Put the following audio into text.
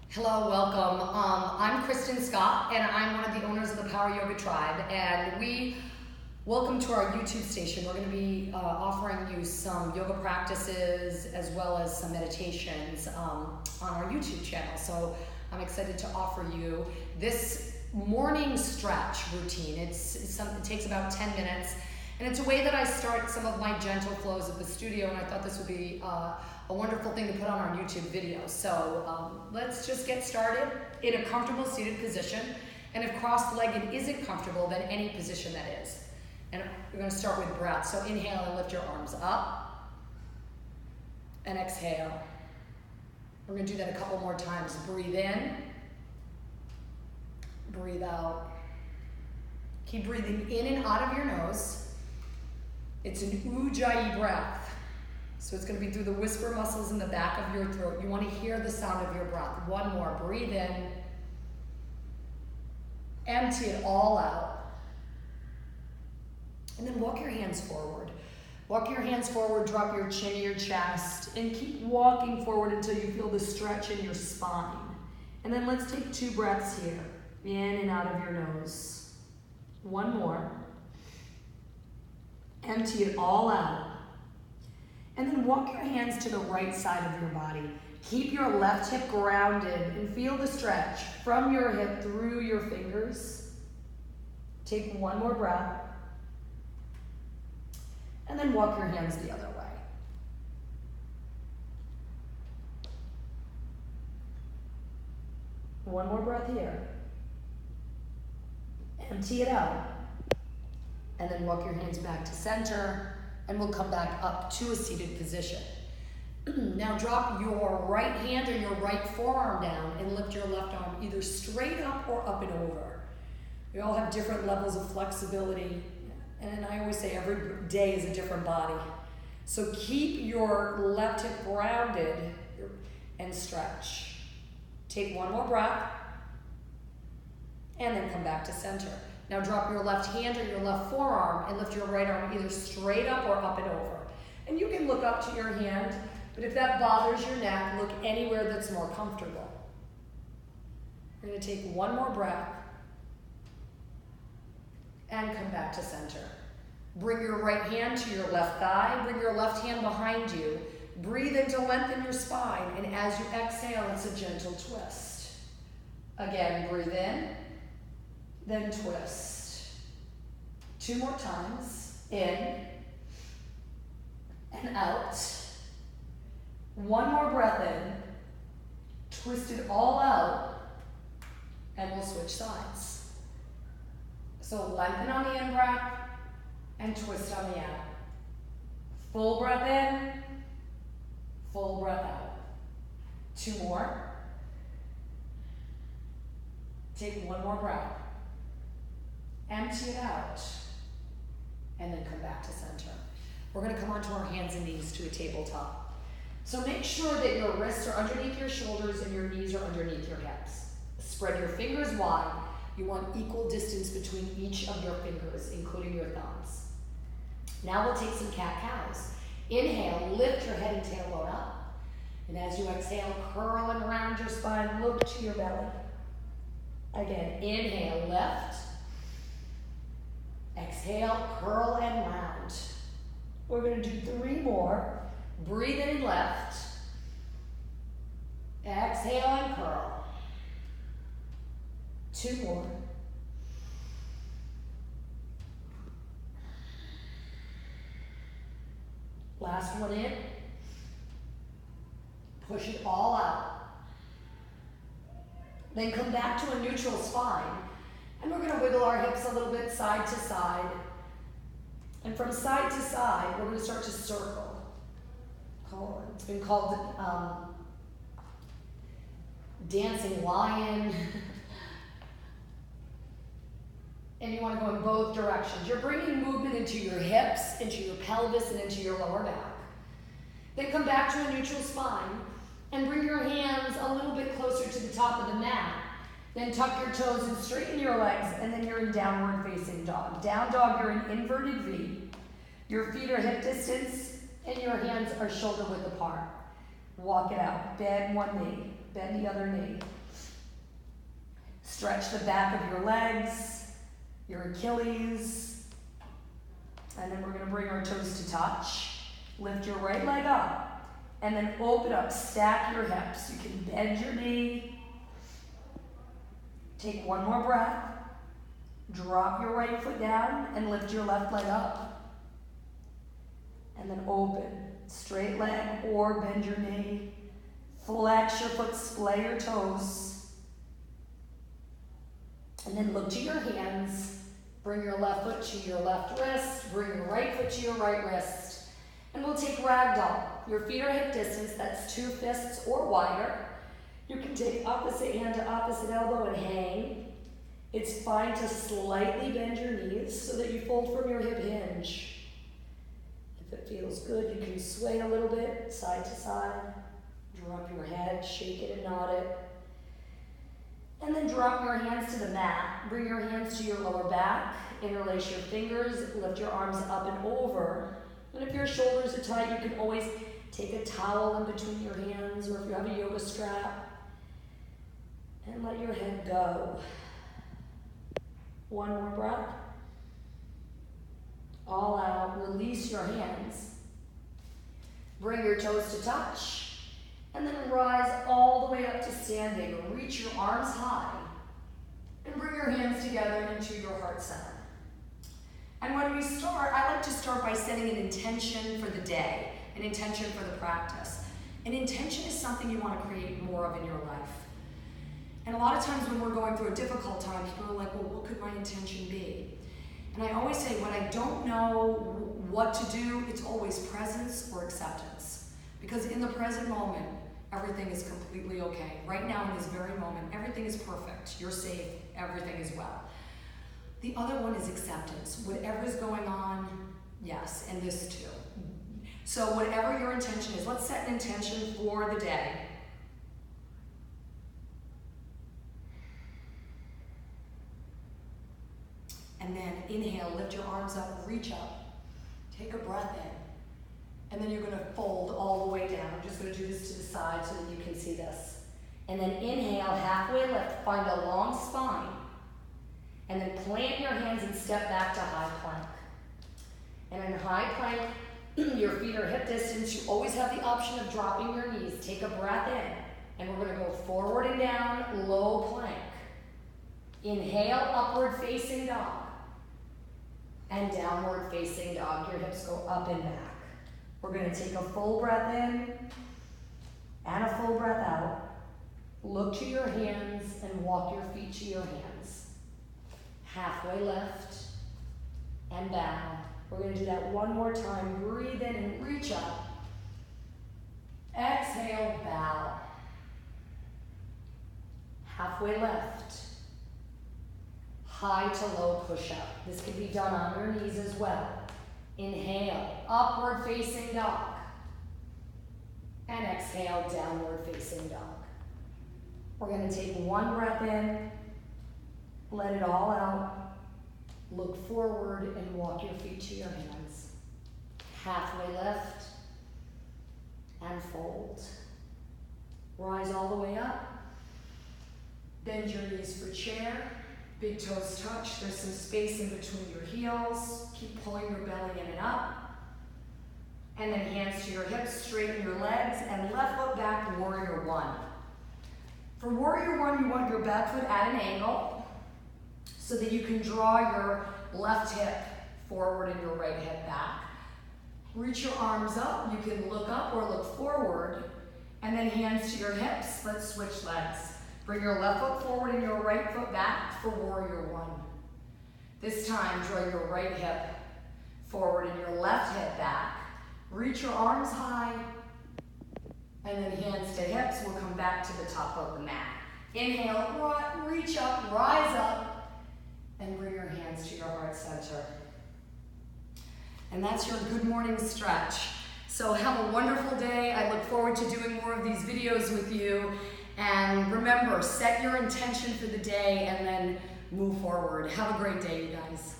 Hello, welcome. I'm Christen Scott, and I'm one of the owners of the Power Yoga Tribe, and welcome to our YouTube station. We're going to be offering you some yoga practices as well as some meditations on our YouTube channel. So I'm excited to offer you this morning stretch routine. It takes about 10 minutes, and it's a way that I start some of my gentle flows at the studio, and I thought this would be a wonderful thing to put on our YouTube video. So let's just get started in a comfortable seated position. And if cross-legged isn't comfortable, then any position that is. And we're going to start with breath. So inhale and lift your arms up. And exhale. We're going to do that a couple more times. Breathe in. Breathe out. Keep breathing in and out of your nose. It's an Ujjayi breath. So it's going to be through the whisper muscles in the back of your throat. You want to hear the sound of your breath. One more. Breathe in. Empty it all out. And then walk your hands forward. Walk your hands forward, drop your chin to your chest, and keep walking forward until you feel the stretch in your spine. And then let's take 2 breaths here. In and out of your nose. One more. Empty it all out. And then walk your hands to the right side of your body. Keep your left hip grounded and feel the stretch from your hip through your fingers. Take one more breath. And then walk your hands the other way. One more breath here. Empty it out. And then walk your hands back to center. And we'll come back up to a seated position. Now drop your right hand or your right forearm down and lift your left arm either straight up or up and over. We all have different levels of flexibility. And I always say every day is a different body. So keep your left hip grounded and stretch. Take one more breath and then come back to center. Now drop your left hand or your left forearm and lift your right arm either straight up or up and over. And you can look up to your hand, but if that bothers your neck, look anywhere that's more comfortable. We're going to take one more breath and come back to center. Bring your right hand to your left thigh. Bring your left hand behind you. Breathe in to lengthen your spine, and as you exhale, it's a gentle twist. Again, breathe in. Then twist. 2 more times. In and out. One more breath in. Twist it all out. And we'll switch sides. So lengthen on the in breath and twist on the out. Full breath in. Full breath out. 2 more. Take one more breath. Empty it out, and then come back to center. We're going to come onto our hands and knees to a tabletop. So make sure that your wrists are underneath your shoulders and your knees are underneath your hips. Spread your fingers wide. You want equal distance between each of your fingers, including your thumbs. Now we'll take some cat-cows. Inhale, lift your head and tailbone up. And as you exhale, curl and round your spine, look to your belly. Again, inhale, lift. Exhale, curl and round. We're going to do 3 more. Breathe in and lift. Exhale and curl. 2 more. Last one in. Push it all out. Then come back to a neutral spine. And we're going to wiggle our hips a little bit side to side. And from side to side, we're going to start to circle. It's been called dancing lion. And you want to go in both directions. You're bringing movement into your hips, into your pelvis, and into your lower back. Then come back to a neutral spine and bring your hands a little bit closer to the top of the mat. Then tuck your toes and straighten your legs, and then you're in downward facing dog. Down dog, you're in inverted V. Your feet are hip distance, and your hands are shoulder width apart. Walk it out. Bend one knee, bend the other knee. Stretch the back of your legs, your Achilles. And then we're gonna bring our toes to touch. Lift your right leg up. And then open up, stack your hips. You can bend your knee. Take one more breath. Drop your right foot down and lift your left leg up. And then open. Straight leg or bend your knee. Flex your foot, splay your toes. And then look to your hands. Bring your left foot to your left wrist. Bring your right foot to your right wrist. And we'll take ragdoll. Your feet are hip distance. That's 2 fists or wider. You can take opposite hand to opposite elbow and hang. It's fine to slightly bend your knees so that you fold from your hip hinge. If it feels good, you can sway a little bit, side to side. Drop your head, shake it and nod it. And then drop your hands to the mat. Bring your hands to your lower back. Interlace your fingers, lift your arms up and over. And if your shoulders are tight, you can always take a towel in between your hands, or if you have a yoga strap, and let your head go. One more breath. All out, release your hands. Bring your toes to touch, and then rise all the way up to standing. Reach your arms high, and bring your hands together into your heart center. And when we start, I like to start by setting an intention for the day, an intention for the practice. An intention is something you want to create more of in your life. And a lot of times when we're going through a difficult time, people are like, well, what could my intention be? And I always say, when I don't know what to do, it's always presence or acceptance. Because in the present moment, everything is completely okay. Right now, in this very moment, everything is perfect. You're safe, everything is well. The other one is acceptance. Whatever is going on, yes, and this too. So whatever your intention is, let's set an intention for the day. And then inhale, lift your arms up, reach up. Take a breath in. And then you're gonna fold all the way down. I'm just gonna do this to the side so that you can see this. And then inhale, halfway lift, find a long spine. And then plant your hands and step back to high plank. And in high plank, your feet are hip distance. You always have the option of dropping your knees. Take a breath in. And we're gonna go forward and down, low plank. Inhale, upward facing dog. And downward facing dog. Your hips go up and back. We're gonna take a full breath in and a full breath out. Look to your hands and walk your feet to your hands. Halfway lift and bow. We're gonna do that one more time. Breathe in and reach up. Exhale, bow. Halfway lift. High to low push-up. This can be done on your knees as well. Inhale, upward facing dog. And exhale, downward facing dog. We're gonna take one breath in, let it all out. Look forward and walk your feet to your hands. Halfway lift and fold. Rise all the way up. Bend your knees for chair. Big toes touch. There's some space in between your heels. Keep pulling your belly in and up. And then hands to your hips, straighten your legs, and left foot back, warrior one. For warrior one, you want your back foot at an angle so that you can draw your left hip forward and your right hip back. Reach your arms up. You can look up or look forward. And then hands to your hips. Let's switch legs. Bring your left foot forward and your right foot back for warrior one. This time, draw your right hip forward and your left hip back. Reach your arms high, and then hands to hips. We'll come back to the top of the mat. Inhale, reach up, rise up, and bring your hands to your heart center. And that's your good morning stretch. So have a wonderful day. I look forward to doing more of these videos with you. And remember, set your intention for the day and then move forward. Have a great day, you guys.